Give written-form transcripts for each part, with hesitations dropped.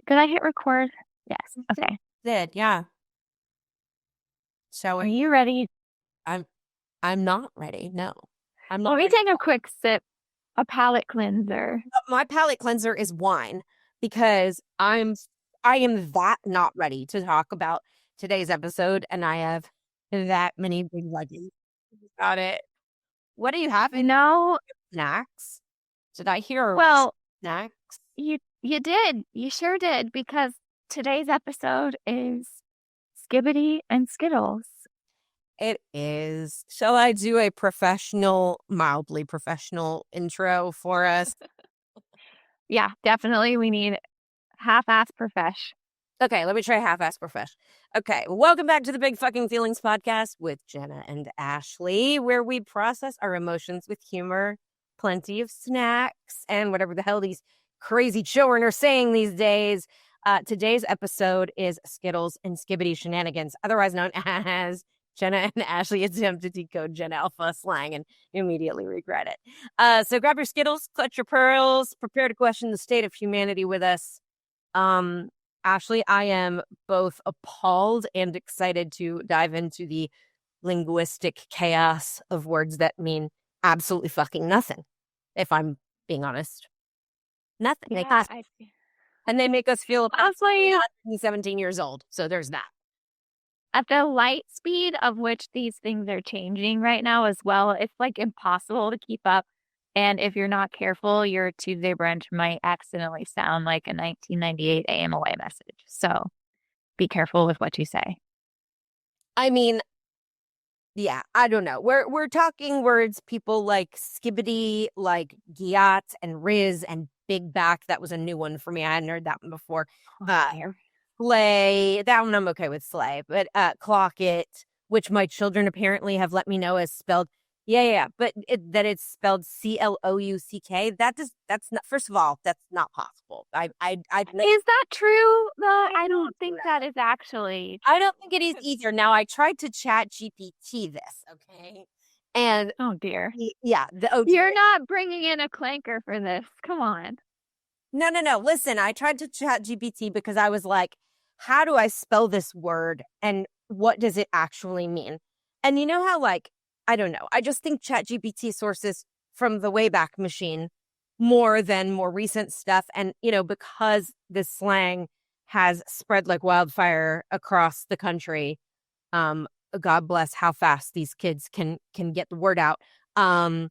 Did I hit record? Yes. Okay. Did, yeah. So Are you ready? I'm I'm not ready. No. I'm Let not me ready. take a quick sip. A palate cleanser. My palate cleanser is wine because I am that not ready to talk about today's episode and I have that many big legends about it. What are you having? No. Snacks? Did I hear Well, snacks? you did. You sure did, because today's episode is Skibbidi and Skittles. It is. Shall I do a professional, mildly professional intro for us? Yeah, definitely. We need half-ass profesh. Okay, let me try half-ass profesh. Okay, welcome back to the Big Fucking Feelings podcast with Jenna and Ashley, where we process our emotions with humor, plenty of snacks, and whatever the hell these crazy children are saying these days. Today's episode is Skittles and Skibbidi Shenanigans, otherwise known as Jenna and Ashley attempt to decode Gen Alpha slang and immediately regret it. So grab your Skittles, clutch your pearls, prepare to question the state of humanity with us. Um, Ashley, I am both appalled and excited to dive into the linguistic chaos of words that mean absolutely fucking nothing, if I'm being honest. Nothing. Yeah, And they make us feel honestly, 17 years old. So there's that. at the light speed of which these things are changing right now as well, it's like impossible to keep up. And if you're not careful, your Tuesday brunch might accidentally sound like a 1998 AMOA message. So be careful with what you say. I mean, yeah, I don't know. We're talking words people like skibbity, like giat and riz and big back. That was a new one for me. I hadn't heard that one before. Slay, that one I'm okay with slay, but clock it, which my children apparently have let me know is spelled but that it's spelled Clouck. That's not, first of all, that's not possible. Is that true? I don't think that is actually. I don't think it is either. Now I tried to chat GPT this, okay? And Oh dear. yeah, You're not bringing in a clanker for this. Come on. No. Listen, I tried to chat GPT because I was like, how do I spell this word and what does it actually mean? And you know how, like, I don't know. I just think chat GPT sources from the Wayback Machine more than more recent stuff. And, because this slang has spread like wildfire across the country, um, God bless how fast these kids can get the word out. I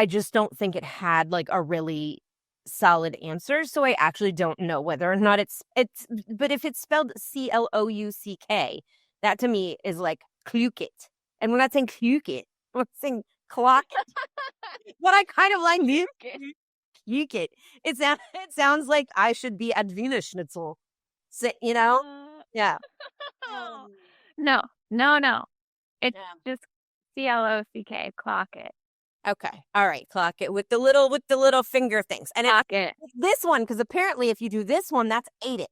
just don't think it had like a really solid answer, so I actually don't know whether or not it's but if it's spelled Clouck, that to me is like cluke it. And we're not saying cluke it, we're saying clock it. But I kind of like cluke it. It sounds like I should be at Wiener Schnitzel. So, yeah. No. It's Yeah. just CLOCK. Clock it. Okay. All right. Clock it with the little finger things. And Clock it. this one, because apparently if you do this one, that's ate it.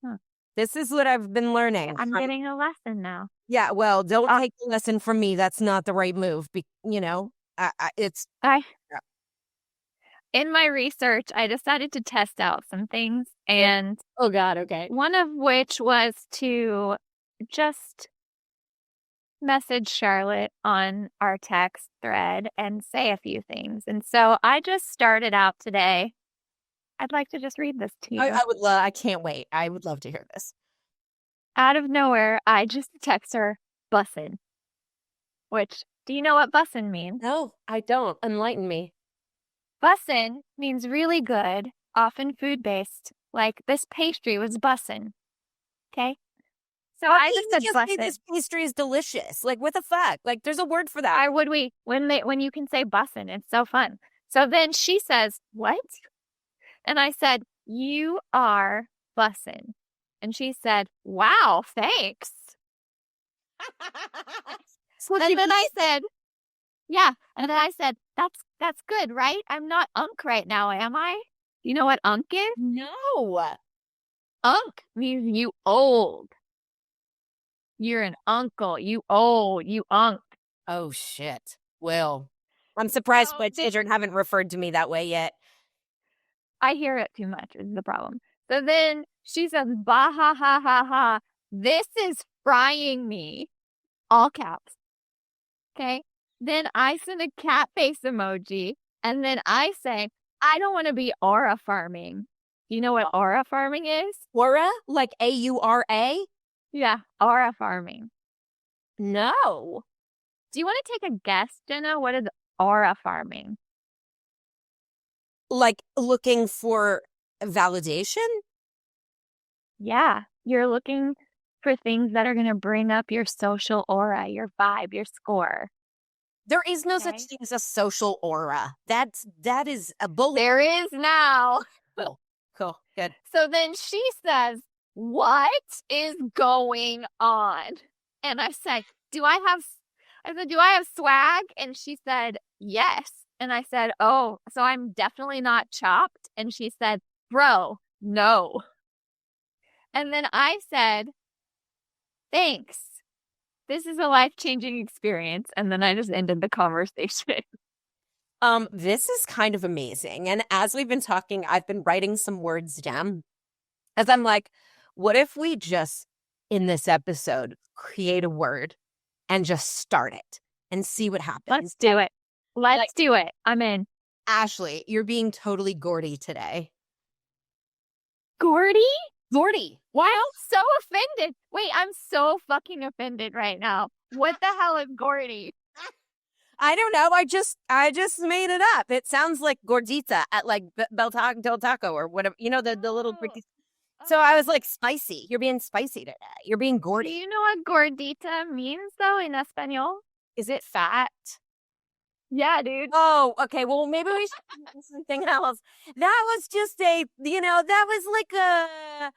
Huh. This is what I've been learning. I'm getting a lesson now. Yeah. Well, don't take the lesson from me. That's not the right move. It's. In my research, I decided to test out some things, and oh God, okay. One of which was to just message Charlotte on our text thread and say a few things. And so I just started out today. I'd like to just read this to you. I would love. I can't wait. I would love to hear this. Out of nowhere, I just text her bussin'. Which, do you know what bussin' means? No, I don't. Enlighten me. Bussin' means really good, often food-based. Like, this pastry was bussin'. Okay? So I just said bussin'. This pastry is delicious. Like, what the fuck? Like, there's a word for that. Why would we? When you can say bussin', it's so fun. So then she says, what? And I said, you are bussin'. And she said, wow, thanks. And then I said, yeah. And then I said, that's good, right? I'm not unk right now, am I? You know what unk is? No. Unk means you old. You're an uncle. You old. You unk. Oh, shit. Well, I'm surprised my children haven't referred to me that way yet. I hear it too much is the problem. So then she says, bah, ha, ha, ha, ha. This is frying me. All caps. Okay. Then I send a cat face emoji. And then I say, I don't want to be aura farming. You know what aura farming is? Aura? Like AURA? Yeah, aura farming. No. Do you want to take a guess, Jenna? What is aura farming? Like looking for validation? Yeah, you're looking for things that are going to bring up your social aura, your vibe, your score. There is no such Okay. thing as a social aura. That is a bully. There is now. Cool. Cool. Good. So then she says, what is going on? And I said, do I have swag? And she said, yes. And I said, oh, so I'm definitely not chopped. And she said, bro, no. And then I said, thanks. This is a life-changing experience. And then I just ended the conversation. This is kind of amazing. And as we've been talking, I've been writing some words down. As I'm like, what if we just, in this episode, create a word and just start it and see what happens? Let's do it. Let's do it. I'm in. Ashley, you're being totally Gordy today. Gordy? Gordy. Wow. I'm so offended. Wait, I'm so fucking offended right now. What the hell is Gordy? I don't know. I just made it up. It sounds like gordita at like Del Taco or whatever. You know, the little. So I was like, spicy. You're being spicy today. You're being Gordy. Do you know what gordita means though in Espanol? Is it fat? Yeah, dude. Oh, okay. Well, maybe we should do something else. That was just that was like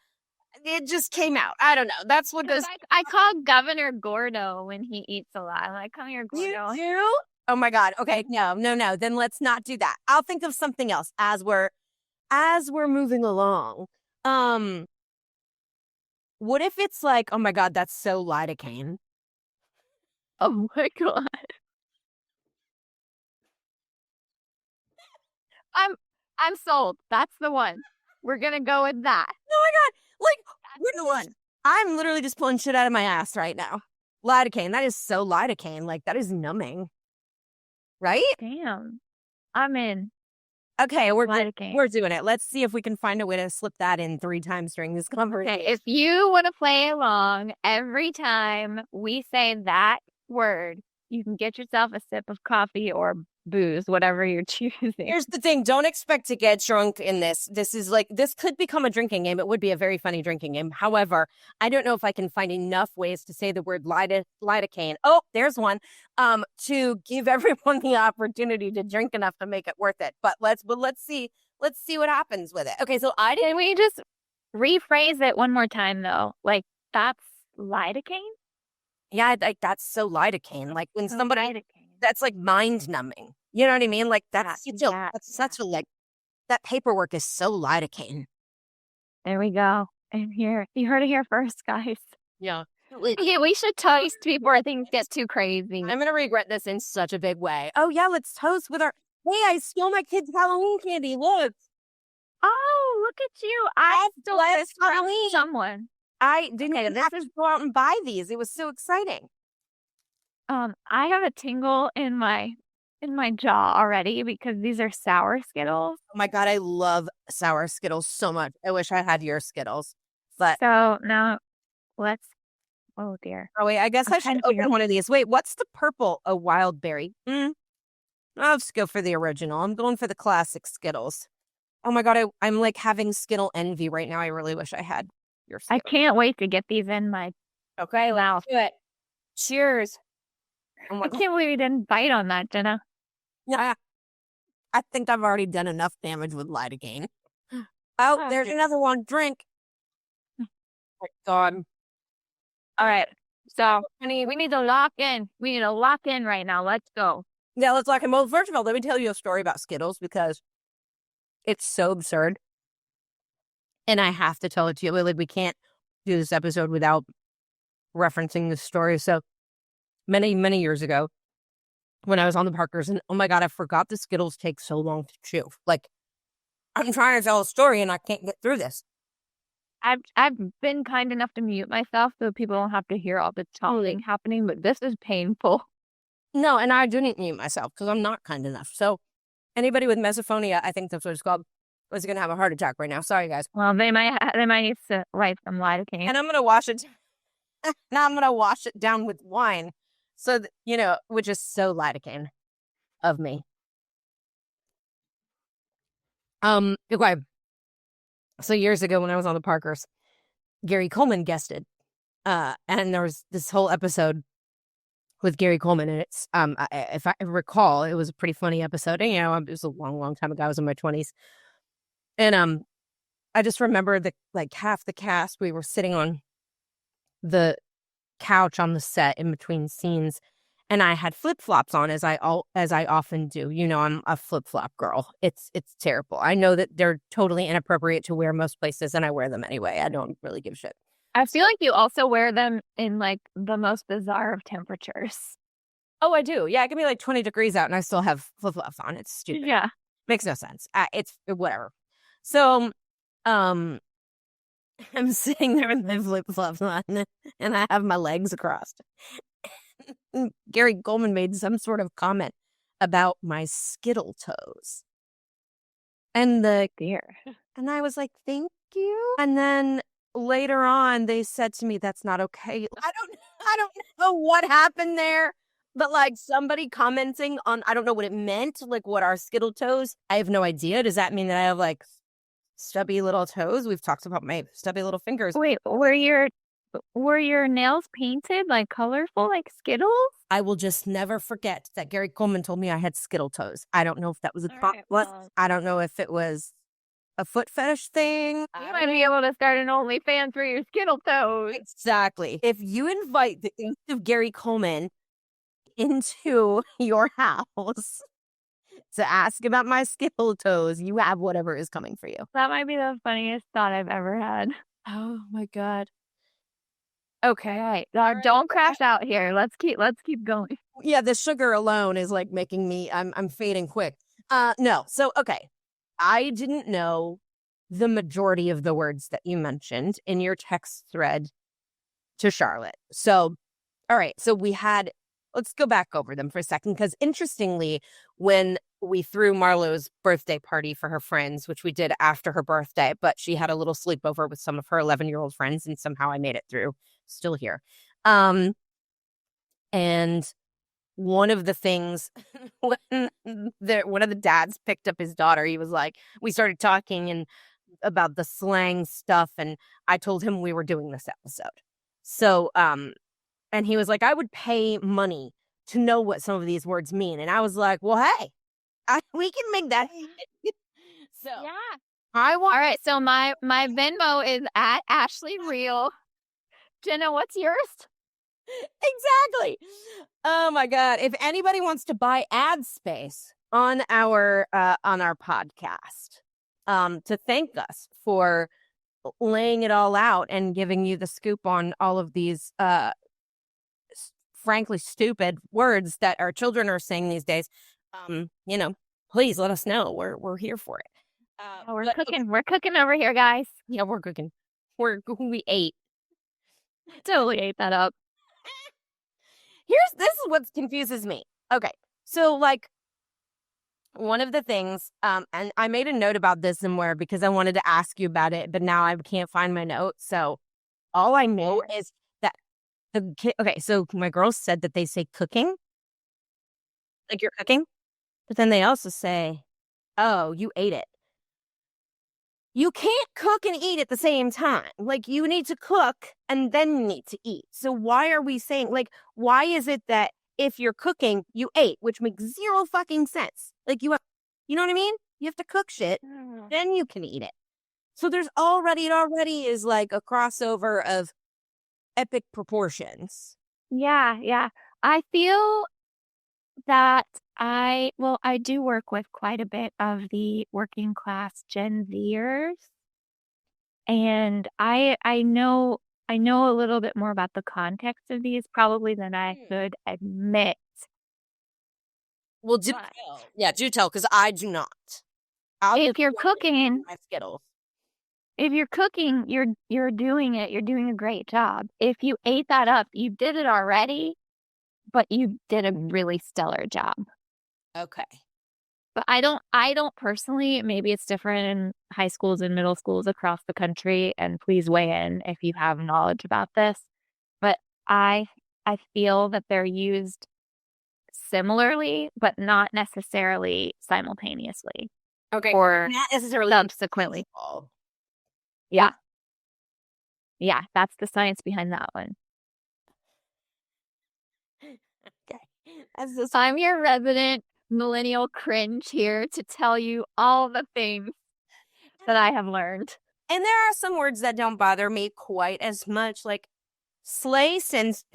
it just came out. I don't know. That's what goes. I call Governor Gordo when he eats a lot. I'm like, come here, Gordo. You do? Oh my God. Okay. No. Then let's not do that. I'll think of something else as we're moving along. What if it's like, oh my God, that's so lidocaine. Oh my God. I'm sold. That's the one. We're gonna go with that. Oh my God. Like, we're the one. I'm literally just pulling shit out of my ass right now. Lidocaine. That is so lidocaine. Like, that is numbing. Right? Damn. I'm in. Okay, we're doing it. Let's see if we can find a way to slip that in 3 times during this conversation. Okay, if you want to play along, every time we say that word, you can get yourself a sip of coffee or booze, whatever you're choosing. Here's the thing. Don't expect to get drunk in this. This could become a drinking game. It would be a very funny drinking game. However, I don't know if I can find enough ways to say the word lidocaine. Oh, there's one. To give everyone the opportunity to drink enough to make it worth it. But let's see what happens with it. Okay, so Can we just rephrase it one more time though? Like, that's lidocaine? Yeah, like that's so lidocaine. Like when somebody lidocaine. That's like mind numbing. You know what I mean? Like that's such a like that paperwork is so lidocaine. There we go. And here, you heard it here first, guys. Yeah. Okay, we should toast before things get too crazy. I'm gonna regret this in such a big way. Oh yeah, let's toast with our. Hey, I stole my kid's Halloween candy. Look. Oh, look at you! I stole this from someone. I didn't have to go out and buy these. It was so exciting. I have a tingle in my jaw already because these are sour Skittles. Oh my God, I love sour Skittles so much. I wish I had your Skittles. But so now let's. Oh dear. Oh wait, I guess I should open one of these. Wait, what's the purple? A wild berry. I'll just go for the original. I'm going for the classic Skittles. Oh my God, I'm like having Skittle envy right now. I really wish I had your Skittles. I can't wait to get these in my mouth. Do it. Cheers. I can't believe you didn't bite on that, Jenna. Yeah. I think I've already done enough damage with lidocaine. Oh, there's another one. Drink. Oh my God. All right. So, we need to lock in. We need to lock in right now. Let's go. Yeah, let's lock in. Well, first of all, let me tell you a story about Skittles because it's so absurd. And I have to tell it to you. Like, we can't do this episode without referencing this story. So, many, many years ago, when I was on the Parkers, and oh my God, I forgot the Skittles take so long to chew. Like, I'm trying to tell a story and I can't get through this. I've been kind enough to mute myself so people don't have to hear all the talking happening, but this is painful. No, and I didn't mute myself because I'm not kind enough. So anybody with misophonia, I think that's what it's called, was going to have a heart attack right now. Sorry, guys. Well, they might need to write some lidocaine. And I'm going to wash it. Now I'm going to wash it down with wine. So, which is so lidocaine of me. Okay. So years ago when I was on the Parkers, Gary Coleman guested. And there was this whole episode with Gary Coleman, and it's if I recall, it was a pretty funny episode. And, it was a long, long time ago. I was in my 20s, and I just remember that like half the cast, we were sitting on the couch on the set in between scenes, and I had flip flops on as I often do. I'm a flip flop girl. It's terrible. I know that they're totally inappropriate to wear most places, and I wear them anyway. I don't really give a shit. I feel like you also wear them in like the most bizarre of temperatures. Oh, I do. Yeah, it can be like 20 degrees out and I still have flip-flops on. It's stupid. Yeah. Makes no sense. It's whatever. So, I'm sitting there with my flip-flops on and I have my legs crossed. Gary Coleman made some sort of comment about my Skittle toes. And and I was like, thank you. And then later on, they said to me, that's not okay. I don't know what happened there, but like somebody commenting on, I don't know what it meant, like what are Skittle toes? I have no idea. Does that mean that I have like stubby little toes? We've talked about my stubby little fingers. Wait, were your nails painted like colorful like Skittles? I will just never forget that Gary Coleman told me I had Skittle toes. I don't know if that was a compliment. I don't know if it was a foot fetish thing. You might be able to start an OnlyFans for your Skittle toes. Exactly. If you invite the image of Gary Coleman into your house to ask about my Skittle toes, you have whatever is coming for you. That might be the funniest thought I've ever had. Oh my God. Okay. All right. Don't crash out here. Let's keep going. Yeah, the sugar alone is like making me I'm fading quick. No. So okay. I didn't know the majority of the words that you mentioned in your text thread to Charlotte. So, all right. So let's go back over them for a second. Because interestingly, when we threw Marlowe's birthday party for her friends, which we did after her birthday, but she had a little sleepover with some of her 11-year-old friends, and somehow I made it through, still here. And one of the things when one of the dads picked up his daughter, he was like, we started talking about the slang stuff, and I told him we were doing this episode. So, and he was like, I would pay money to know what some of these words mean. And I was like, well, hey, we can make that. So yeah. All right. So my Venmo is at Ashley Real. Jenna, what's yours? Exactly. Oh my God. If anybody wants to buy ad space on our podcast, to thank us for laying it all out and giving you the scoop on all of these frankly stupid words that our children are saying these days, please let us know. We're here for it. We're cooking. Okay. We're cooking over here, guys. Yeah, we're cooking. We ate. Totally ate that up. This is what confuses me. Okay, so like one of the things, and I made a note about this somewhere because I wanted to ask you about it, but now I can't find my note. So all I know is that okay, so my girls said that they say cooking, like you're cooking, but then they also say, oh, you ate it. You can't cook and eat at the same time. Like, you need to cook and then you need to eat. So why are we saying, like, why is it that if you're cooking, you ate, which makes zero fucking sense? Like, you know what I mean? You have to cook shit, then you can eat it. So it already is like a crossover of epic proportions. Yeah. I feel that I do work with quite a bit of the working class Gen Zers, and I know a little bit more about the context of these probably than I could admit. Well, do tell, because I do not. if you're cooking, my Skittles. if you're cooking, you're doing it. You're doing a great job. If you ate that up, you did it already, but you did a really stellar job. Okay. But I don't personally, maybe it's different in high schools and middle schools across the country, and please weigh in if you have knowledge about this. But I feel that they're used similarly, but not necessarily simultaneously Okay. or Not necessarily subsequently. useful. Yeah. Yeah, that's the science behind that one. Okay. That's just I'm your resident millennial cringe here to tell you all the things that I have learned. and there are some words that don't bother me quite as much. Like slay seems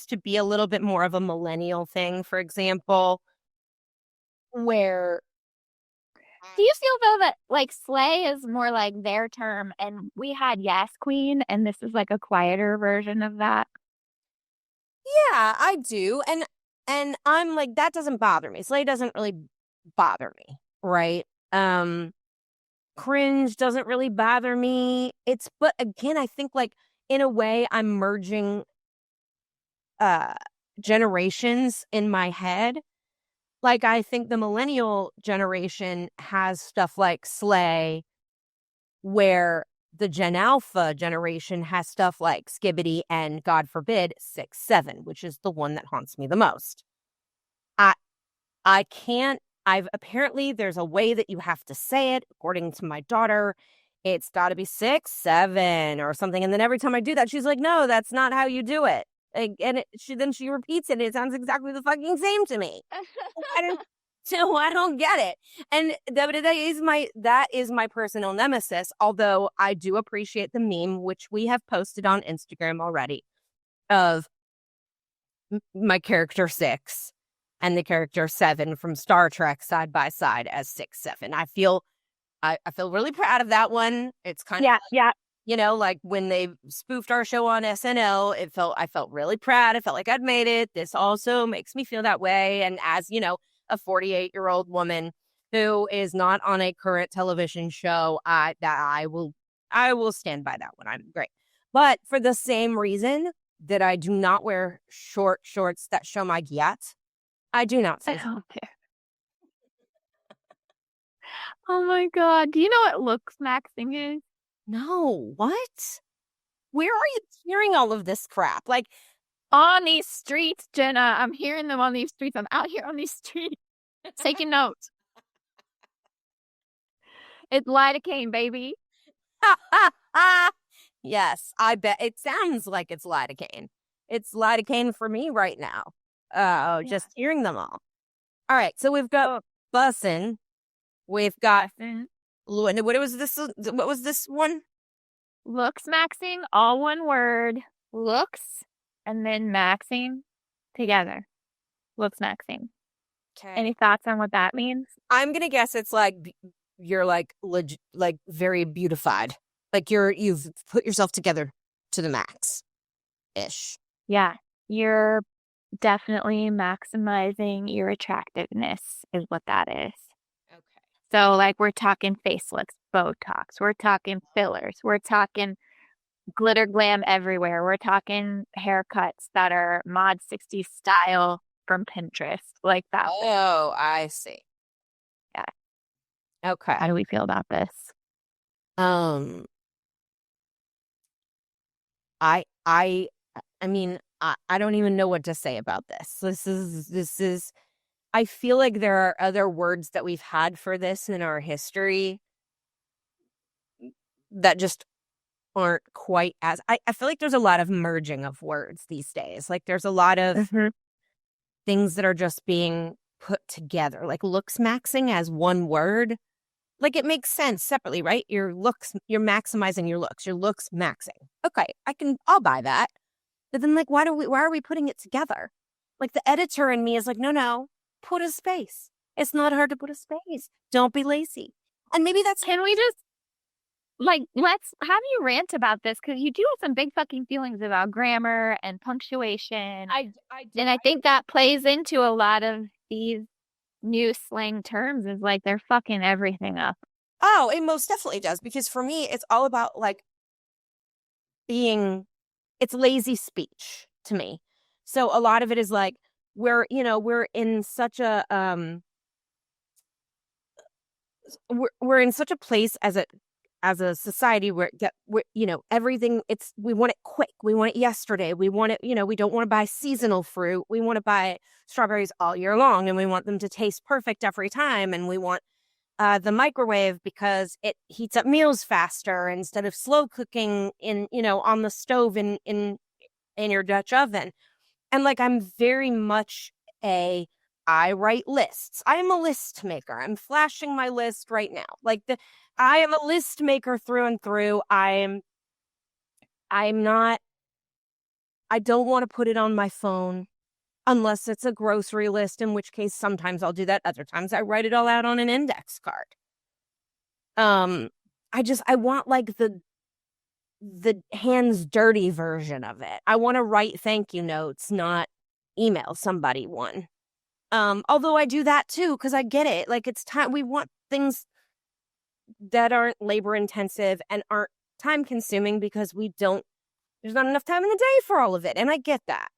to be a little bit more of a millennial thing, for example, where Do you feel though that like slay is more like their term and we had yes queen and this is like a quieter version of that? yeah, I do. And I'm like, that doesn't bother me. Slay doesn't really bother me, right? Cringe doesn't really bother me. But again, I think like in a way I'm merging uh generations in my head. Like I think the millennial generation has stuff like slay, where the Gen Alpha generation has stuff like Skibbidi and, God forbid, 6-7, which is the one that haunts me the most. I I can't. I've apparently there's a way that you have to say it. According to my daughter, it's got to be 6-7 or something. And then every time I do that, she's like, "No, that's not how you do it." She repeats it. And it sounds exactly the fucking same to me. I don't. So I don't get it. And that is my personal nemesis. Although I do appreciate the meme, which we have posted on Instagram already, of my character 6 and the character 7 from Star Trek side by side as 6-7. I feel really proud of that one. It's kind of Yeah. like when they spoofed our show on SNL, I felt really proud. I felt like I'd made it. This also makes me feel that way. And as a 48-year-old woman who is not on a current television show, I will stand by that one. I'm great. But for the same reason that I do not wear short shorts that show my gyat, I do not I say don't care. Oh my god. Do you know what looks maxing is? no. What? Where are you hearing all of this crap? Like, On these streets, Jenna. I'm hearing them on these streets. I'm out here on these streets taking notes. It's lidocaine, baby. yes, I bet it sounds like it's lidocaine. It's lidocaine for me right now. Yeah. Just hearing them all. All right, so we've got bussin'. We've got what was this? What was this one? Looks maxing, all one word. Looks and then maxing together. Looks maxing. Okay. Any thoughts on what that means? I'm gonna guess it's like you're like like very beautified. Like you've put yourself together to the max ish. Yeah, you're definitely maximizing your attractiveness is what that is. Okay. So like we're talking facelifts, Botox, we're talking fillers, we're talking glitter glam everywhere. We're talking haircuts that are mod 60s style from Pinterest, like that. Oh, I see. Yeah. Okay. How do we feel about this? I mean, I don't even know what to say about this. This is I feel like there are other words that we've had for this in our history that just aren't quite as I feel like there's a lot of merging of words these days. Like there's a lot of things that are just being put together. Like looks maxing as one word. Like it makes sense separately, right? You're maximizing your looks maxing. Okay, I'll buy that. But then like why are we putting it together? Like the editor in me is like, no, put a space. It's not hard to put a space. Don't be lazy. And maybe that's Can we just let's have you rant about this because you do have some big fucking feelings about grammar and punctuation. I do. And I think that plays into a lot of these new slang terms is like they're fucking everything up. Oh, it most definitely does. Because for me, it's all about like being, it's lazy speech to me. So a lot of it is like, we're in such a, we're in such a place as a society where everything, we want it quick, we want it yesterday, we want it, we don't want to buy seasonal fruit, we want to buy strawberries all year long, and we want them to taste perfect every time, and we want the microwave because it heats up meals faster instead of slow cooking on the stove in your Dutch oven. And like, I'm very much I write lists. I am a list maker. I'm flashing my list right now. I am a list maker through and through. I'm not, I don't want to put it on my phone unless it's a grocery list, in which case sometimes I'll do that. Other times I write it all out on an index card. I want like the hands dirty version of it. I want to write thank you notes, not email somebody one. Although I do that too, because I get it. Like, it's time. We want things that aren't labor intensive and aren't time consuming because there's not enough time in the day for all of it. And I get that.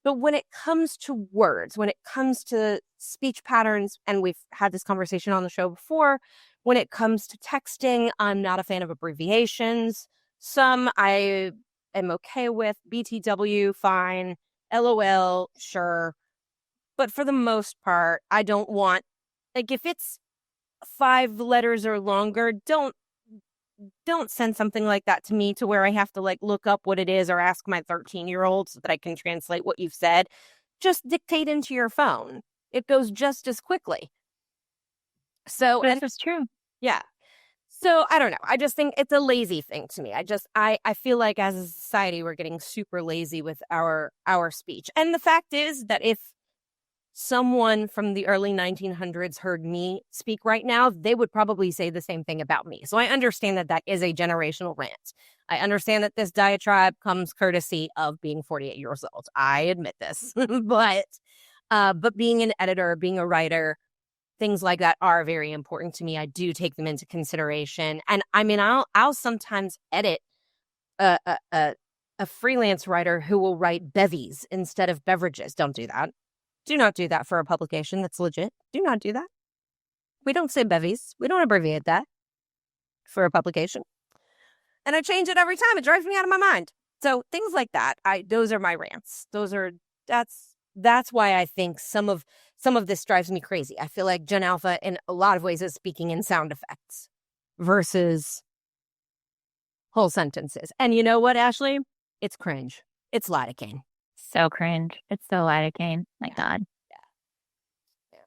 But when it comes to words, when it comes to speech patterns, and we've had this conversation on the show before, when it comes to texting, I'm not a fan of abbreviations. Some I am okay with. BTW, fine. LOL, sure. But for the most part, I don't want, like, if it's 5 letters or longer, don't send something like that to me to where I have to like look up what it is or ask my 13-year-old so that I can translate what you've said. Just dictate into your phone. It goes just as quickly. So, This is true. yeah. So I don't know. I just think it's a lazy thing to me. I feel like as a society, we're getting super lazy with our speech. And the fact is that if someone from the early 1900s heard me speak right now, they would probably say the same thing about me. So I understand that that is a generational rant. I understand that this diatribe comes courtesy of being 48 years old. I admit this. But being an editor, being a writer, things like that are very important to me. I do take them into consideration. And I mean, I'll sometimes edit a freelance writer who will write bevies instead of beverages. Don't do that. Do not do that for a publication that's legit. Do not do that. We don't say bevies. We don't abbreviate that for a publication. And I change it every time. It drives me out of my mind. So things like that, those are my rants. That's why I think some of this drives me crazy. I feel like Gen Alpha in a lot of ways is speaking in sound effects versus whole sentences. And you know what, Ashley? It's cringe. It's lidocaine. So cringe. It's so lidocaine. My God. Yeah.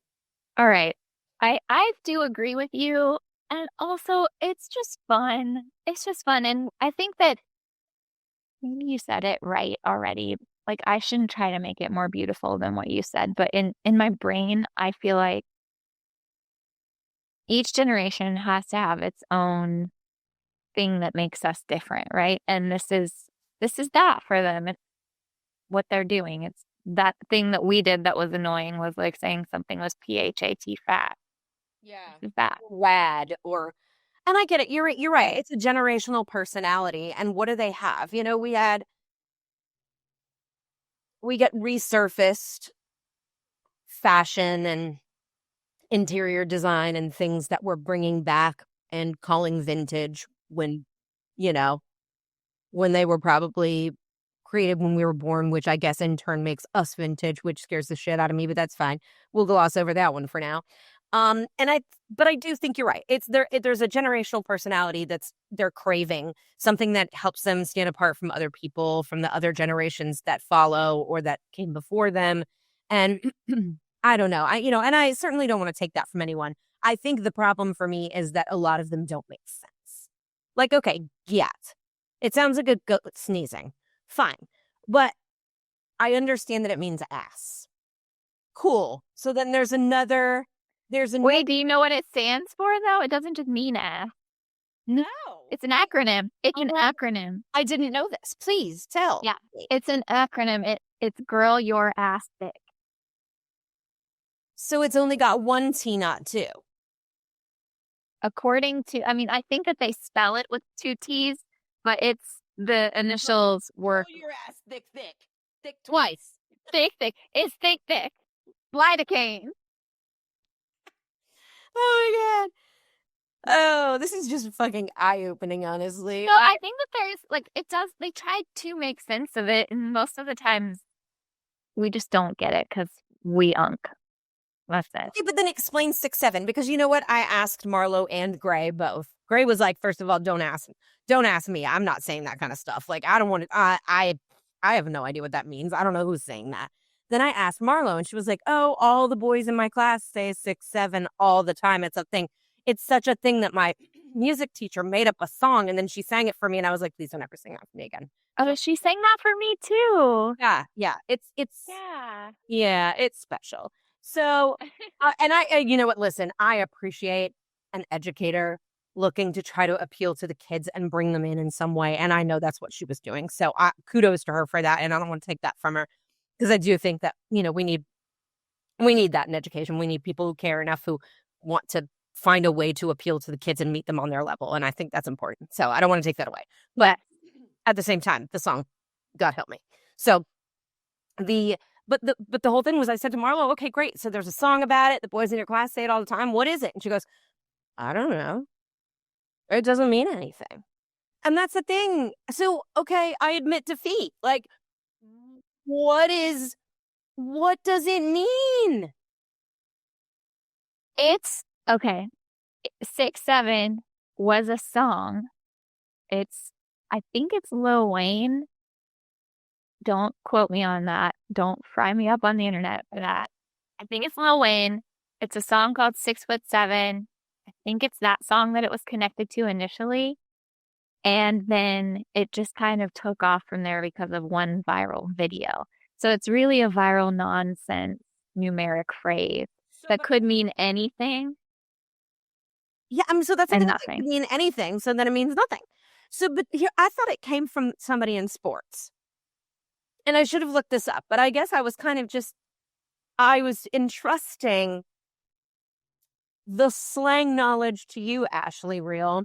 All right. I do agree with you. And also, it's just fun. It's just fun. And I think that maybe you said it right already. Like, I shouldn't try to make it more beautiful than what you said. But in my brain, I feel like each generation has to have its own thing that makes us different, right? And this is that for them. It's what they're doing. It's that thing that we did that was annoying was like saying something was PHAT fat. Yeah. This is that. Rad and I get it. You're right. It's a generational personality. And what do they have? We get resurfaced fashion and interior design and things that we're bringing back and calling vintage when they were probably created when we were born, which I guess in turn makes us vintage, which scares the shit out of me, but that's fine. We'll gloss over that one for now. But I do think you're right. There's a generational personality they're craving, something that helps them stand apart from other people, from the other generations that follow or that came before them. And I don't know. And I certainly don't want to take that from anyone. I think the problem for me is that a lot of them don't make sense. Like, okay, yeah, it sounds like a goat sneezing. Fine. But I understand that it means ass. Cool. So then there's another. Wait, do you know what it stands for, though? It doesn't just mean ass. No. It's an acronym. It's an acronym. I didn't know this. Please tell. Yeah, it's an acronym. It's girl, your ass thick. So it's only got one T, not two. According to, I mean, I think that they spell it with two T's, but it's the initials were Roll your ass thick, thick. Thick twice. thick, thick. It's thick, thick. Lidocaine. Oh my God. Oh, this is just fucking eye-opening, honestly. So I think that there's like, it does, they try to make sense of it, and most of the times we just don't get it because we unk. That's it. Okay, but then explain 6-7, because you know what? I asked Marlo and Gray both. Gray was like, first of all, don't ask me. I'm not saying that kind of stuff. Like, I don't want to, I have no idea what that means. I don't know who's saying that. Then I asked Marlo and she was like, oh, all the boys in my class say 6-7 all the time. It's a thing. It's such a thing that my music teacher made up a song and then she sang it for me. And I was like, please don't ever sing that for me again. Oh, she sang that for me too. Yeah. Yeah. It's special. So, and you know what? Listen, I appreciate an educator looking to try to appeal to the kids and bring them in some way. And I know that's what she was doing. So kudos to her for that. And I don't want to take that from her because I do think that, you know, we need that in education. We need people who care enough, who want to find a way to appeal to the kids and meet them on their level. And I think that's important. So I don't want to take that away. But at the same time, the song, God help me. So But the whole thing was, I said to Marlo, okay, great. So there's a song about it. The boys in your class say it all the time. What is it? And she goes, I don't know. It doesn't mean anything. And that's the thing. So, okay, I admit defeat. Like, what does it mean? It's okay. 6-7 was a song. I think it's Lil Wayne. Don't quote me on that. Don't fry me up on the internet for that. I think it's Lil Wayne. It's a song called 6'7". I think it's that song that it was connected to initially. And then it just kind of took off from there because of one viral video. So it's really a viral nonsense numeric phrase that could mean anything. Yeah, I mean, so that's the and thing. It nothing. could mean anything, so then it means nothing. So, but here, I thought it came from somebody in sports. And I should have looked this up, but I guess I was I was entrusting the slang knowledge to you, Ashley Real,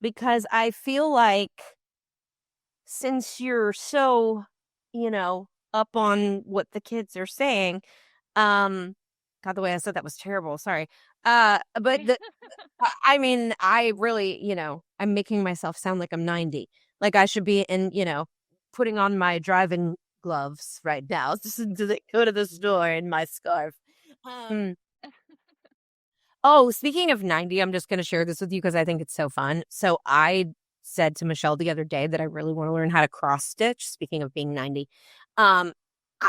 because I feel like since you're so, you know, up on what the kids are saying, God, the way I said that was terrible. Sorry. But I mean, I really, you know, I'm making myself sound like I'm 90. Like I should be in, you know, putting on my driving gloves right now just to go to the store in my scarf. Oh, speaking of 90, I'm just going to share this with you because I think it's so fun. So I said to Michelle the other day that I really want to learn how to cross stitch. Speaking of being 90, I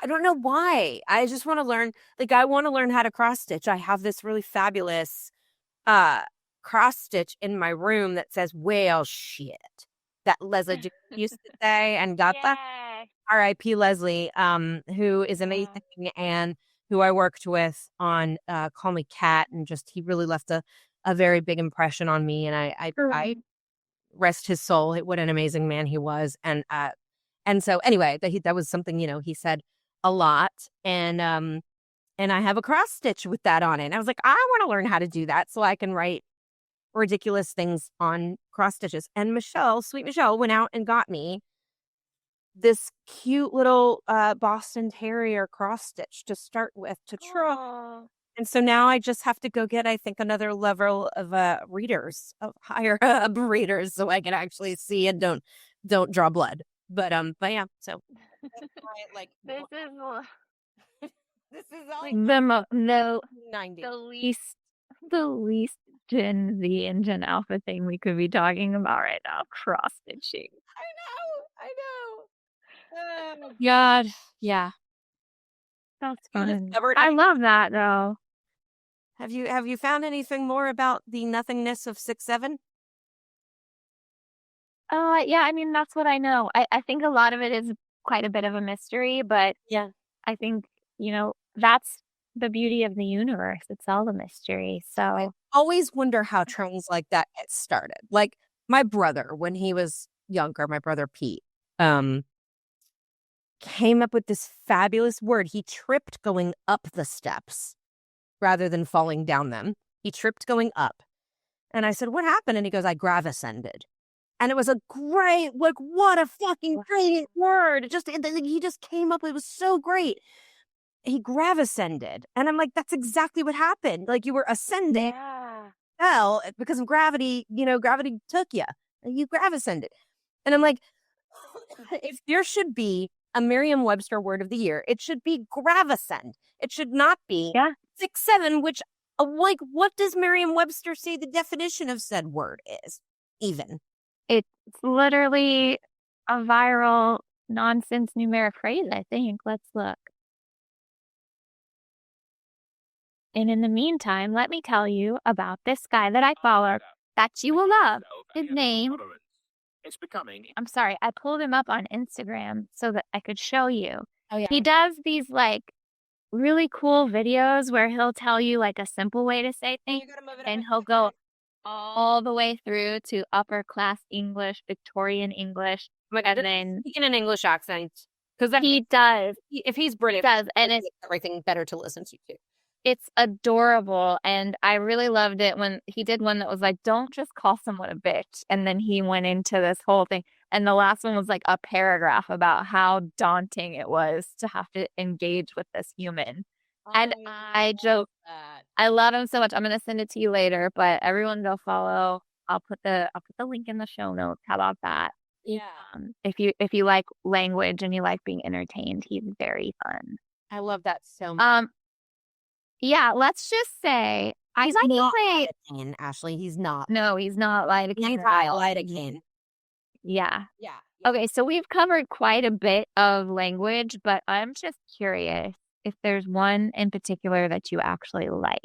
don't know why. I just want to learn. Like I want to learn how to cross stitch. I have this really fabulous cross stitch in my room that says "well shit" that Leslie used to say, and got that. R.I.P. Leslie, who is amazing and who I worked with on Call Me Cat, and just he really left a very big impression on me, and I rest his soul. What an amazing man he was, and so anyway, that was something, you know, he said a lot, and I have a cross stitch with that on it. And I was like, I want to learn how to do that so I can write ridiculous things on cross stitches. And Michelle, sweet Michelle, went out and got me this cute little Boston Terrier cross stitch to start with to try. Aww. And so now I just have to go get, I think, another level of readers, of higher readers, so I can actually see and don't draw blood. But yeah, so like this is this is all like the 90. The least Gen Z and Gen Alpha thing we could be talking about right now. Cross stitching. I know. God, yeah. That's fun. I love that though. Have you found anything more about the nothingness of 6-7? Yeah, I mean that's what I know. I think a lot of it is quite a bit of a mystery, but yeah, I think, you know, that's the beauty of the universe. It's all a mystery. So I always wonder how trends like that get started. Like my brother, when he was younger, my brother Pete, came up with this fabulous word. He tripped going up the steps rather than falling down them. He tripped going up. And I said, what happened? And he goes, I gravascended. And it was a great, like, what a fucking great word. He just came up. It was so great. He gravascended. And I'm like, that's exactly what happened. Like, you were ascending, fell because of gravity, gravity took you. You gravascended. And I'm like, if there should be a Merriam-Webster word of the year, it should be gravascend. It should not be 6'7", which, like, what does Merriam-Webster say the definition of said word is, even? It's literally a viral nonsense numeric phrase, I think. Let's look. And in the meantime, let me tell you about this guy that I follow that you will love. His name, I'm sorry, I pulled him up on Instagram so that I could show you. Oh, yeah. He does these like really cool videos where he'll tell you like a simple way to say things, and he'll go all the way through to upper class English, Victorian English. Oh my God, and then speaking an English accent, because he does. If he's British, does, and it's everything better to listen to too. It's adorable, and I really loved it when he did one that was like, don't just call someone a bitch, and then he went into this whole thing, and the last one was like a paragraph about how daunting it was to have to engage with this human. And I joke, I love him so much. I'm gonna send it to you later, but everyone go follow. I'll put the link in the show notes. How about that? Yeah. If you like language and you like being entertained, he's very fun. I love that so much. Yeah, let's just say he's not lidocaine, Ashley. He's not. No, he's not lidocaine. Lidocaine. Yeah. Yeah. Okay, so we've covered quite a bit of language, but I'm just curious if there's one in particular that you actually like.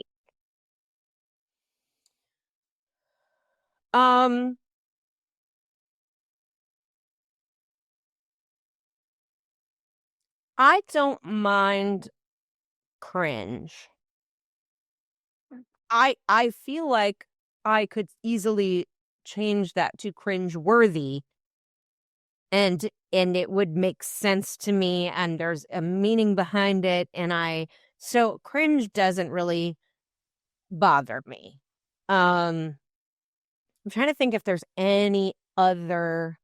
I don't mind cringe. I feel like I could easily change that to cringe worthy, and it would make sense to me, and there's a meaning behind it, so cringe doesn't really bother me. I'm trying to think if there's any other.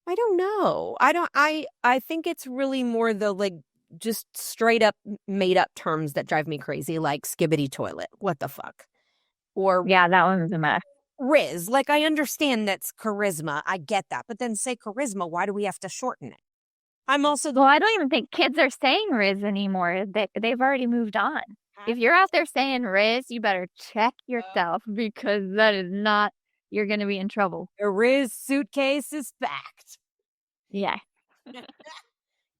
I don't know. I think it's really more the like just straight up made up terms that drive me crazy, like skibbidi toilet. What the fuck? Or yeah, that one's a mess. Riz. Like, I understand that's charisma. I get that. But then say charisma. Why do we have to shorten it? I'm also Well, I don't even think kids are saying Riz anymore. They've already moved on. If you're out there saying Riz, you better check yourself, because that is not, you're going to be in trouble. The Riz suitcase is packed. Yeah.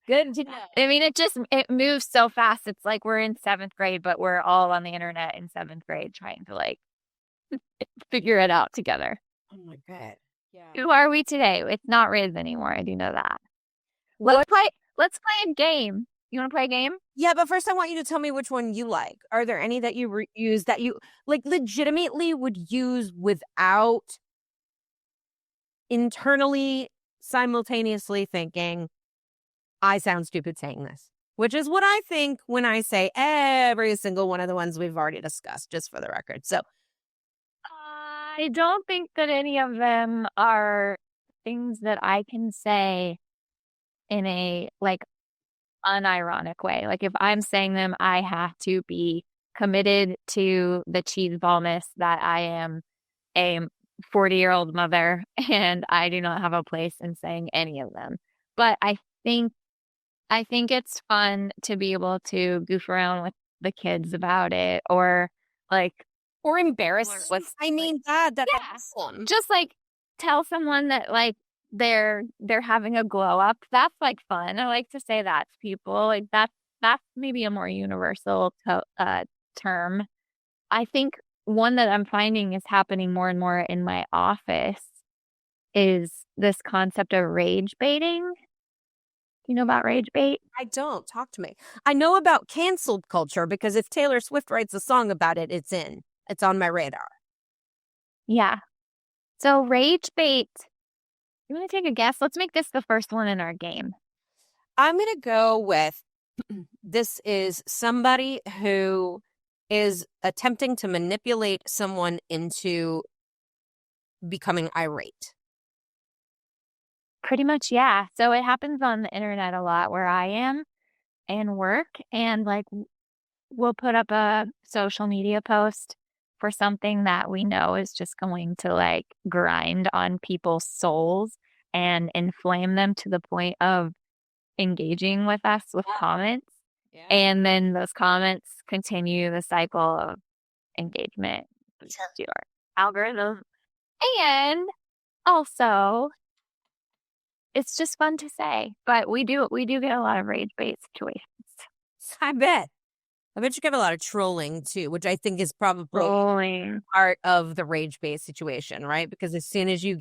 Good to know. I mean, it moves so fast. It's like we're in 7th grade, but we're all on the internet in 7th grade trying to like figure it out together. Oh my God. Yeah. Who are we today? It's not Riz anymore. I do know that. Let's play a game. You want to play a game? Yeah, but first I want you to tell me which one you like. Are there any that you use that you like legitimately would use without internally simultaneously thinking, I sound stupid saying this? Which is what I think when I say every single one of the ones we've already discussed, just for the record. So I don't think that any of them are things that I can say in a like unironic way. Like if I'm saying them, I have to be committed to the cheeseballness that I am a 40-year-old mother, and I do not have a place in saying any of them. But I think it's fun to be able to goof around with the kids about it, or embarrass. I mean, that's awesome. Just like tell someone that like they're having a glow up. That's like fun. I like to say that to people. Like that's maybe a more universal term. I think one that I'm finding is happening more and more in my office is this concept of rage baiting. You know about rage bait? I don't. Talk to me. I know about canceled culture because if Taylor Swift writes a song about it, it's on my radar. Yeah. So rage bait. You want to take a guess? Let's make this the first one in our game. I'm going to go with this is somebody who is attempting to manipulate someone into becoming irate. Pretty much, yeah. So it happens on the internet a lot where I am and work, and like we'll put up a social media post for something that we know is just going to like grind on people's souls and inflame them to the point of engaging with us with comments. Yeah. And then those comments continue the cycle of engagement boost your algorithm. And also, it's just fun to say, but we do get a lot of rage bait situations. I bet. I bet you get a lot of trolling too, which I think is probably Rolling. part of the rage based situation, right? Because as soon as you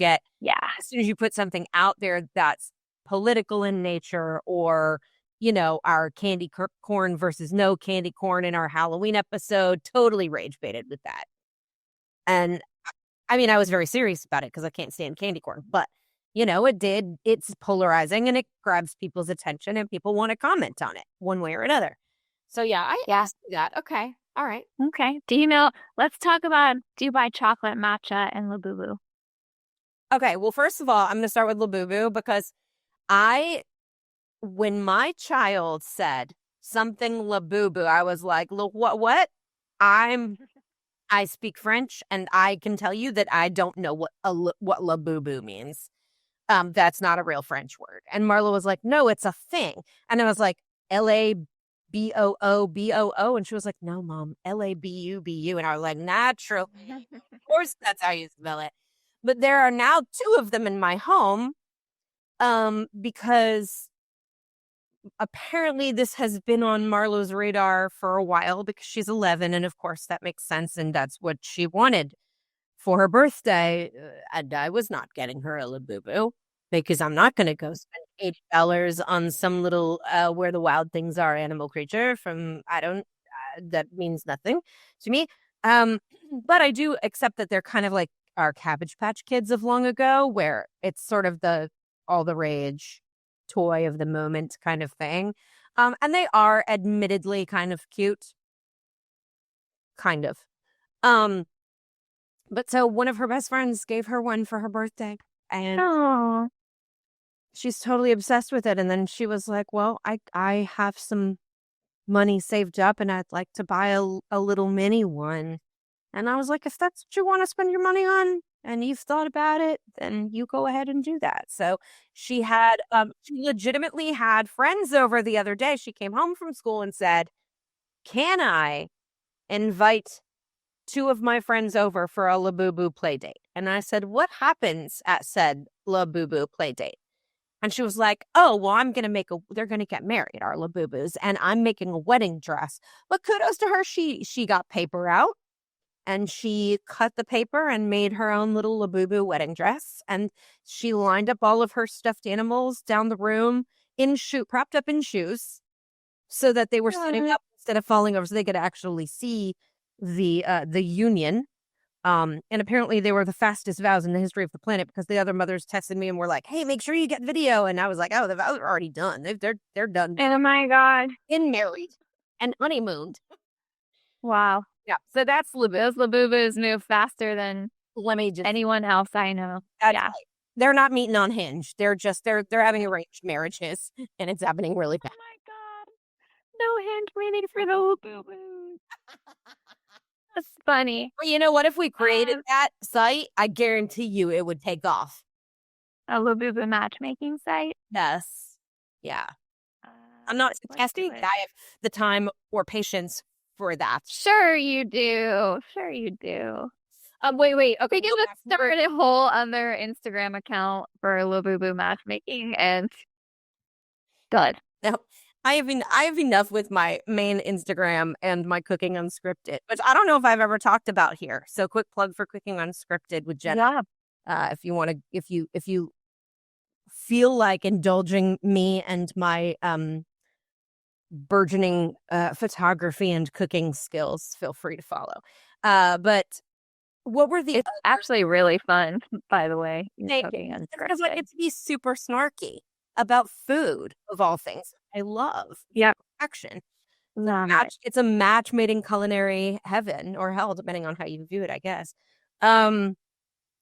put something out there that's political in nature, or, our candy corn versus no candy corn in our Halloween episode, totally rage baited with that. And I mean, I was very serious about it because I can't stand candy corn, but it's polarizing and it grabs people's attention and people want to comment on it one way or another. So yeah, I see that. Okay. All right. Okay. Let's talk about Dubai chocolate matcha and Labubu. Okay. Well, first of all, I'm going to start with Labubu because when my child said something Labubu, I was like, what? I speak French and I can tell you that I don't know what Labubu means. That's not a real French word. And Marla was like, no, it's a thing. And I was like, Labooboo. And she was like, no, Mom, Labubu. And I was like, naturally. Of course, that's how you spell it. But there are now 2 of them in my home because apparently this has been on Marlo's radar for a while because she's 11. And of course, that makes sense. And that's what she wanted for her birthday. And I was not getting her a Labubu because I'm not going to go spend $8 on some little where the wild things are animal creature from, that means nothing to me. But I do accept that they're kind of like our Cabbage Patch Kids of long ago, where it's sort of all the rage toy of the moment kind of thing. And they are admittedly kind of cute. Kind of. But so one of her best friends gave her one for her birthday, and Oh, she's totally obsessed with it. And then she was like, well, I have some money saved up and I'd like to buy a little mini one. And I was like, if that's what you want to spend your money on and you've thought about it, then you go ahead and do that. So she legitimately had friends over the other day. She came home from school and said, can I invite 2 of my friends over for a Labubu play date? And I said, what happens at said Labubu play date? And she was like, oh, well, they're going to get married, our Labubus, and I'm making a wedding dress. But kudos to her. She got paper out and she cut the paper and made her own little Labubu wedding dress. And she lined up all of her stuffed animals down the room propped up in shoes so that they were sitting up instead of falling over, so they could actually see the union. And apparently they were the fastest vows in the history of the planet because the other mothers tested me and were like, hey, make sure you get video. And I was like, oh, the vows are already done. They're done. oh my God. And married and honeymooned. Wow. Yeah. So that's Those Labubus move faster than just anyone else I know. yeah. Yeah. Right. They're not meeting on Hinge. They're having arranged marriages and it's happening really Oh fast. my God. No hinge meeting for the Labubus. That's funny. Well, you know what? If we created that site, I guarantee you it would take off. A Labubu matchmaking site? Yes. Yeah. I'm not suggesting that I have the time or patience for that. Sure you do. Sure you do. Wait. Okay, We can just start a whole other Instagram account for Labubu matchmaking and good. No, I have enough with my main Instagram and my Cooking Unscripted, which I don't know if I've ever talked about here. So quick plug for Cooking Unscripted with Jenna. Yeah. If you feel like indulging me and my burgeoning photography and cooking skills, feel free to follow. But what were the? It's actually really fun, by the way. Because I get to be super snarky. about food, of all things. I love Yep. action. Love it. It's a match made in culinary heaven or hell, depending on how you view it, I guess.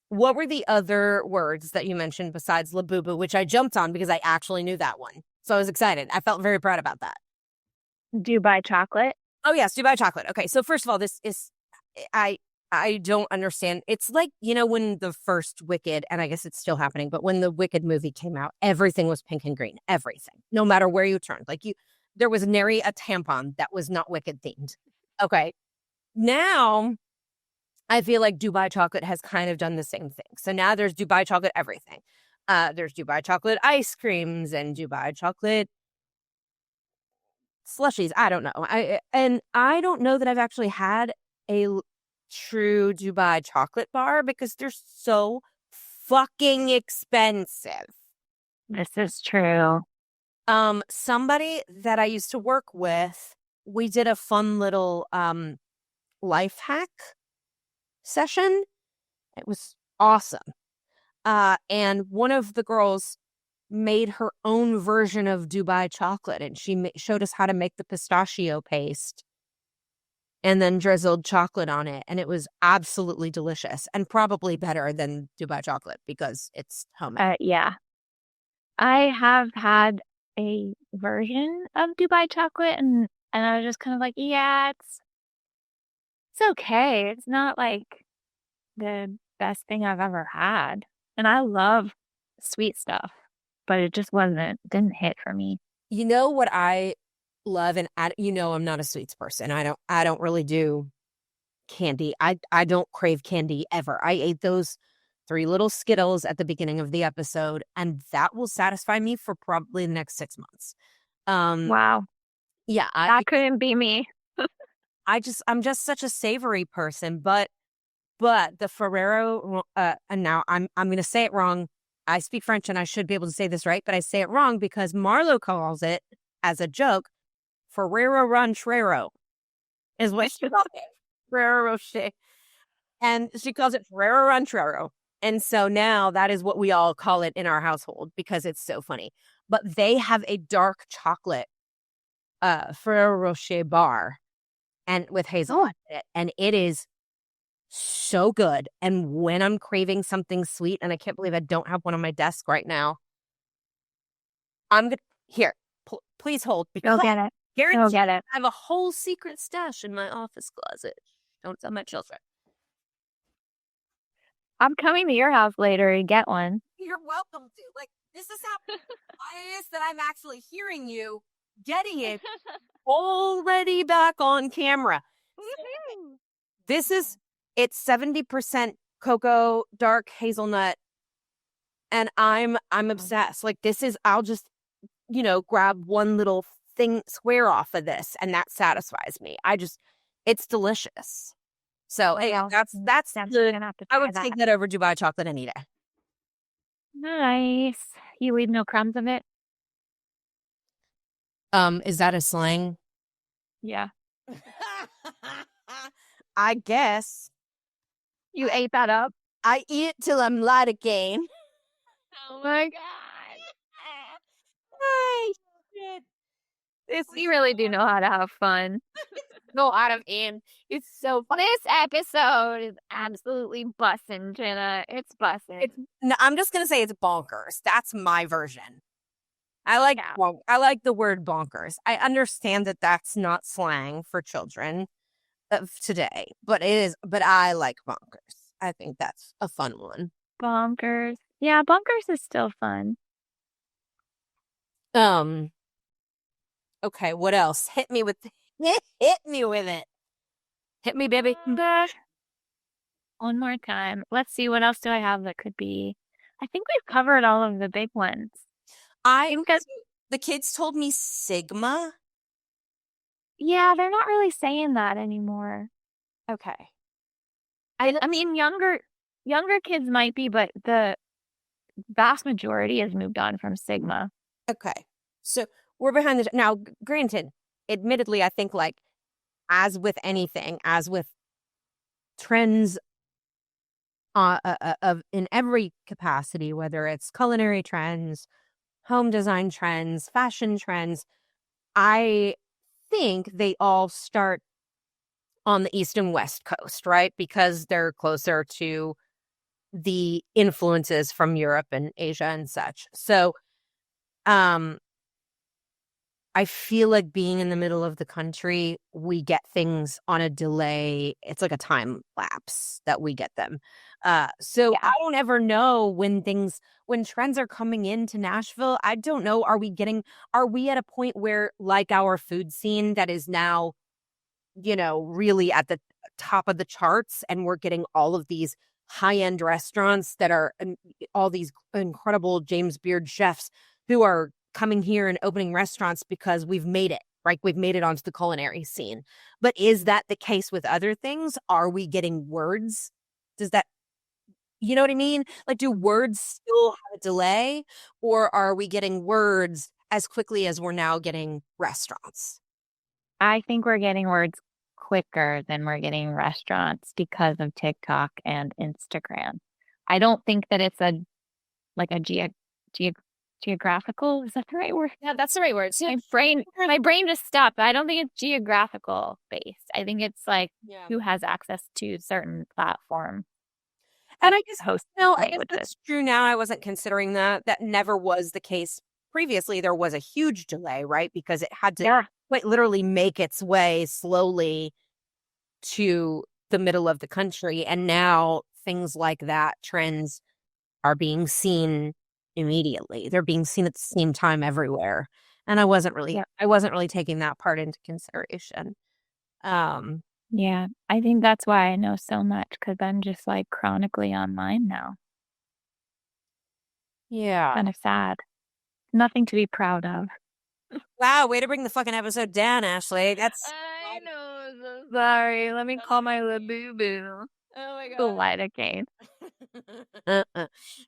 What were the other words that you mentioned besides Labubu, which I jumped on because I actually knew that one. So I was excited. I felt very proud about that. Dubai chocolate. Oh, yes, Dubai chocolate. Okay, so first of all, this is, I don't understand. It's like, when the first Wicked, and I guess it's still happening, but when the Wicked movie came out, everything was pink and green. Everything. No matter where you turned. There was nary a tampon that was not Wicked themed. Okay. Now, I feel like Dubai chocolate has kind of done the same thing. So now there's Dubai chocolate everything. There's Dubai chocolate ice creams and Dubai chocolate slushies. I don't know. I don't know that I've actually had a true Dubai chocolate bar because they're so fucking expensive. This is true. Somebody that I used to work with, we did a fun little life hack session. It was awesome. And one of the girls made her own version of Dubai chocolate, and she showed us how to make the pistachio paste and then drizzled chocolate on it. And it was absolutely delicious and probably better than Dubai chocolate because it's homemade. Yeah. I have had a version of Dubai chocolate and I was just kind of like, yeah, it's okay. It's not like the best thing I've ever had. And I love sweet stuff, but it just didn't hit for me. You know what I love, and I'm not a sweets person. I don't really do candy. I don't crave candy ever. I ate those 3 little Skittles at the beginning of the episode, and that will satisfy me for probably the next 6 months. Wow. Yeah, That couldn't be me. I'm just such a savory person, but the Ferrero, and now I'm going to say it wrong. I speak French and I should be able to say this right, but I say it wrong because Marlo calls it, as a joke, Ferrero Ranchero is what she calls it. Ferrero Rocher. And she calls it Ferrero Ranchero. And so now that is what we all call it in our household because it's so funny. But they have a dark chocolate Ferrero Rocher bar and with hazelnut in it. And it is so good. And when I'm craving something sweet, and I can't believe I don't have one on my desk right now, I'm going to, here, please hold. Go get it. Go get it. I have a whole secret stash in my office closet. Don't tell my children. I'm coming to your house later to get one. You're welcome to. Like, this is how it is that I'm actually hearing you getting it already back on camera. It's 70% cocoa, dark hazelnut, and I'm obsessed. Like, I'll just, grab one little square off of this, and that satisfies me. It's delicious. So hey, that's good. I would take that over Dubai chocolate any day. Nice. You leave no crumbs of it? Is that a slang? Yeah. I guess. You ate that up? I eat till I'm light again. Oh my god. We really do know how to have fun. Go out of in. It's so fun. This episode is absolutely bussin', Jenna. It's bussin'. I'm just gonna say it's bonkers. That's my version. I like the word bonkers. I understand that that's not slang for children of today, but it is. But I like bonkers. I think that's a fun one. Bonkers. Yeah, bonkers is still fun. Okay, what else? Hit me with it. Hit me, baby. One more time. Let's see, what else do I have that could be? I think we've covered all of the big ones. The kids told me Sigma. Yeah, they're not really saying that anymore. Okay. I mean, younger kids might be, but the vast majority has moved on from Sigma. Okay. So we're behind the now. Granted, admittedly, I think like as with anything, as with trends of in every capacity, whether it's culinary trends home design trends, fashion trends, I think they all start on the East and West Coast, right? Because they're closer to the influences from Europe and Asia and such. So, um, I feel like being in the middle of the country, we get things on a delay. It's like a time lapse that we get them. So I Yeah. don't ever know when trends are coming into Nashville. I don't know. Are we at a point where, like, our food scene that is now, really at the top of the charts, and we're getting all of these high-end restaurants that are all these incredible James Beard chefs who are coming here and opening restaurants because we've made it, right? We've made it onto the culinary scene. But is that the case with other things? Are we getting words? Does that, you know what I mean? Like, do words still have a delay, or are we getting words as quickly as we're now getting restaurants? I think we're getting words quicker than we're getting restaurants because of TikTok and Instagram. I don't think that it's a like a ge geographical, is that the right word? Yeah, that's the right word. See, My brain just stopped. I don't think it's geographical based. I think it's like yeah. who has access to certain platform And I guess, host I guess languages. that's true now. I wasn't considering that. That never was the case previously. There was a huge delay, right? Because it had to Yeah. quite literally make its way slowly to the middle of the country. And now things like that, trends are being seen immediately. They're being seen at the same time everywhere. And Yeah. I wasn't really taking that part into consideration. Um, Yeah. I think that's why I know so much because I'm just like chronically online now. yeah. Kind of sad. Nothing to be proud of. Wow, way to bring the fucking episode down, Ashley. That's I know. So sorry. Let me call my little boo boo. oh my The god. lidocaine.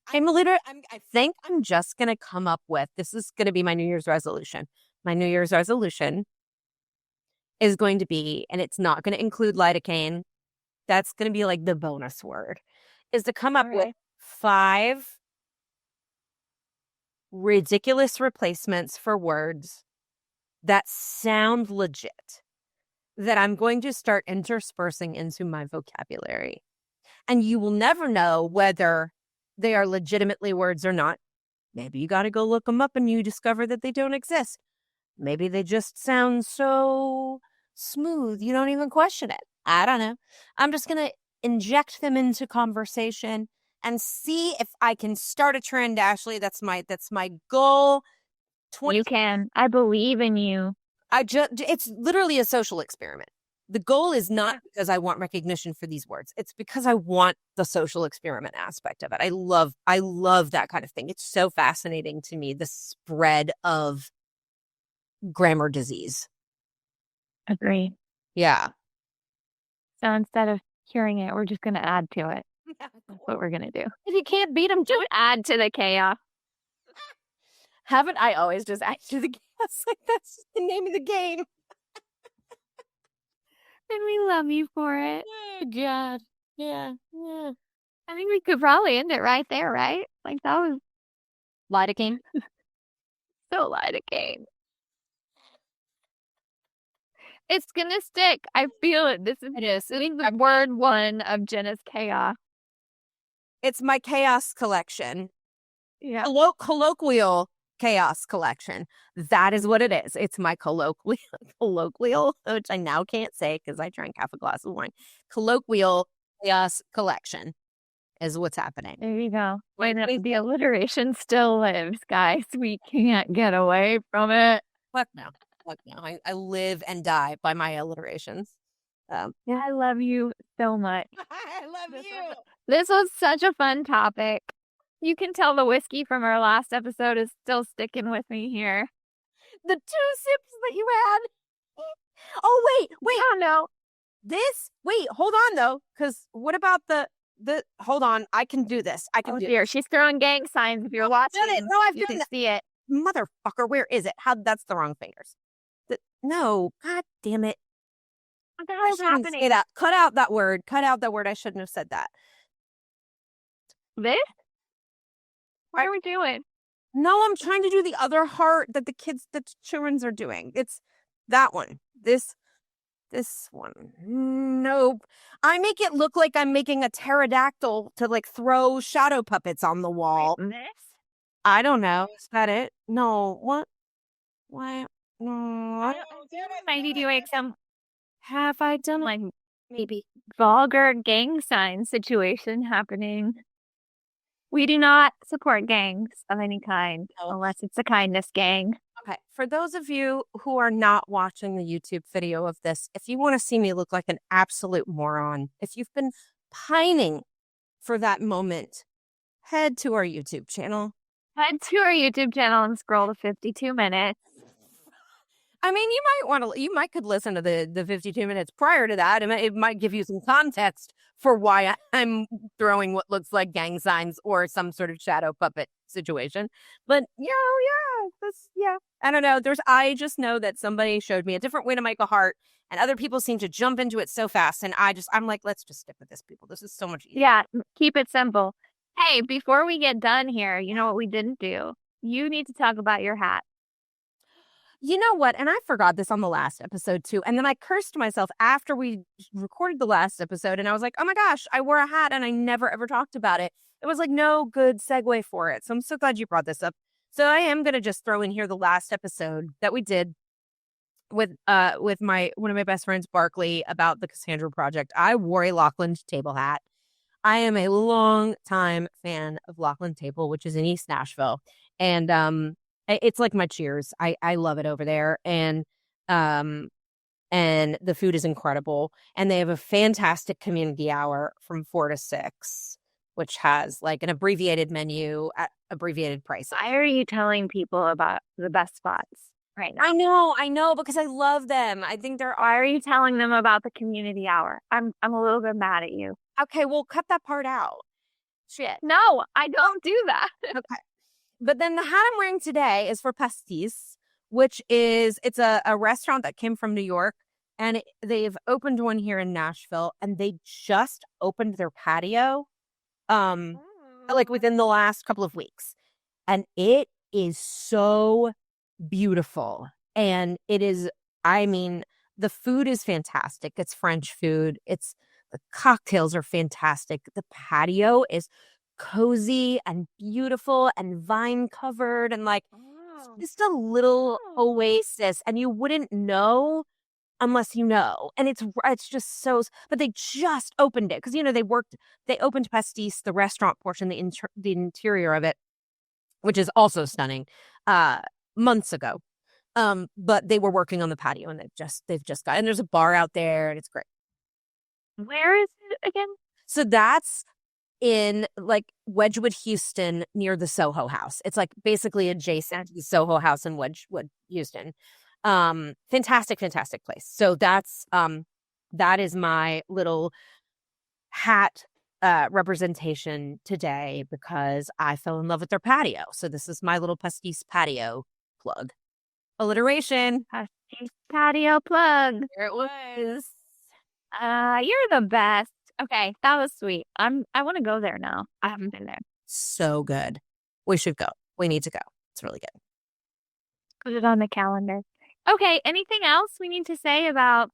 I think I'm just gonna come up with this is gonna be my New Year's resolution. My New Year's resolution is going to be, and it's not gonna include lidocaine. That's gonna be like the bonus word, is to come up with Okay. 5 ridiculous replacements for words that sound legit, that I'm going to start interspersing into my vocabulary. And you will never know whether they are legitimately words or not. Maybe you got to go look them up and you discover that they don't exist. Maybe they just sound so smooth, you don't even question it. I don't know. I'm just going to inject them into conversation and see if I can start a trend, Ashley. That's my goal. You can. I believe in you. It's literally a social experiment. The goal is not because I want recognition for these words. It's because I want the social experiment aspect of it. I love that kind of thing. It's so fascinating to me, the spread of grammar disease. Agree. Yeah. So instead of curing it, we're just going to add to it. That's what we're going to do. If you can't beat them, Just add to the chaos. haven't I always just added to the chaos? Like, that's the name of the game. And we love you for it. Oh, God. Yeah. Yeah. I think we could probably end it right there, right? Like that was Lidocaine. so lidocaine. It's gonna stick. I feel it. It is. I think the word 1 of Jenna's chaos. It's my chaos collection. Yeah. Colloquial chaos collection. That is what it is. It's my colloquial, which I now can't say because I drank half a glass of wine. Colloquial chaos collection is what's happening. There you go. The alliteration still lives, guys. We can't get away from it. Fuck no. Fuck no. I live and die by my alliterations. Yeah. I love you so much. I love you. This was such a fun topic. You can tell the whiskey from our last episode is still sticking with me here. The 2 sips that you had. Oh, wait. I don't know. Wait, hold on though. Because what about hold on. I can do this. I can Oh do dear, she's throwing gang signs if you're watching. done it. No, I've you done can that. see it. Motherfucker, where is it? That's the wrong fingers. No, god damn it. What the hell is happening? Say that. Cut out that word. I shouldn't have said that. This? What are we doing? No, I'm trying to do the other heart that the children's are doing. It's that one. This one. Nope. I make it look like I'm making a pterodactyl to like throw shadow puppets on the wall. This? I don't know. Is that it? No. What? Why? No. I don't might be doing some Have I done it? like Maybe. vulgar gang sign situation happening. We do not support gangs of any kind No. unless it's a kindness gang. Okay. For those of you who are not watching the YouTube video of this, if you want to see me look like an absolute moron, if you've been pining for that moment, head to our YouTube channel. Head to our YouTube channel and scroll to 52 minutes. I mean, you might could listen to the 52 minutes prior to that, and it might give you some context for why I'm throwing what looks like gang signs or some sort of shadow puppet situation. But I don't know. I just know that somebody showed me a different way to make a heart, and other people seem to jump into it so fast, and I'm like, let's just stick with this, people. This is so much easier. Yeah, keep it simple. Hey, before we get done here, you know what we didn't do? You need to talk about your hat. You know what? And I forgot this on the last episode too. And then I cursed myself after we recorded the last episode. And I was like, oh my gosh, I wore a hat and I never ever talked about it. It was like no good segue for it. So I'm so glad you brought this up. So I am going to just throw in here the last episode that we did with my one of my best friends, Barkley, about the Cassandra Project. I wore a Lachlan table hat. I am a long time fan of Lachlan Table, which is in East Nashville. And it's like my Cheers. I love it over there. And the food is incredible. And they have a fantastic community hour from 4 to 6, which has like an abbreviated menu at abbreviated prices. Why are you telling people about the best spots right now? I know, because I love them. I think they're. Why are you telling them about the community hour? I'm a little bit mad at you. Okay, well, cut that part out. Shit. No, I don't do that. Okay. But then the hat I'm wearing today is for Besties, which it's a restaurant that came from New York, and they've opened one here in Nashville, and they just opened their patio, like within the last couple of weeks, and it is so beautiful, and it is. I mean, the food is fantastic. It's French food. The cocktails are fantastic. The patio is cozy and beautiful and vine covered and like just a little oasis, and you wouldn't know unless you know. And it's just so. But they just opened it because they opened Pastis, the restaurant portion, the interior of it, which is also stunning, months ago. But they were working on the patio, and they've just got, and there's a bar out there, and it's great. Where is it again? So that's in like Wedgwood, Houston, near the Soho House. It's like basically adjacent to the Soho House in Wedgwood, Houston. Fantastic place. So that is my little hat representation today because I fell in love with their patio. So this is my little Pastis patio plug. Alliteration. Pastis patio plug. There it was. You're the best. Okay, that was sweet. I want to go there now. I haven't been there. So good. We should go. We need to go. It's really good. Put it on the calendar. Okay, anything else we need to say about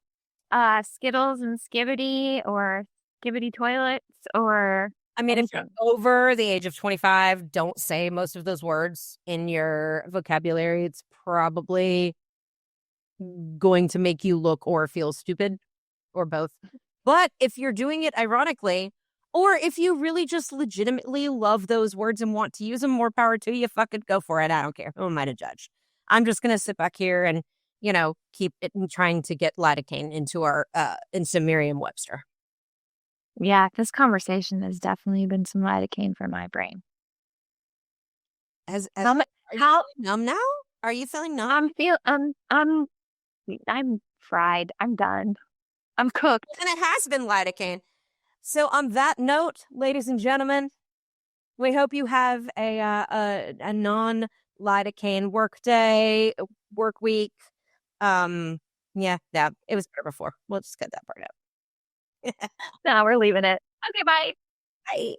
Skittles and Skibbidi or Skibbidi toilets or I mean, if you're over the age of 25, don't say most of those words in your vocabulary. It's probably going to make you look or feel stupid or both. But if you're doing it ironically, or if you really just legitimately love those words and want to use them, more power to you, fucking go for it. I don't care. Who am I to judge? I'm just going to sit back here and, keep it and trying to get lidocaine into Merriam-Webster. Yeah, this conversation has definitely been some lidocaine for my brain. Are you feeling numb now? Are you feeling numb? I'm fried. I'm done. I'm cooked. And it has been lidocaine. So on that note, ladies and gentlemen, we hope you have a non-lidocaine work day, work week. Yeah, it was better before. We'll just cut that part out. No, we're leaving it. Okay, bye. Bye.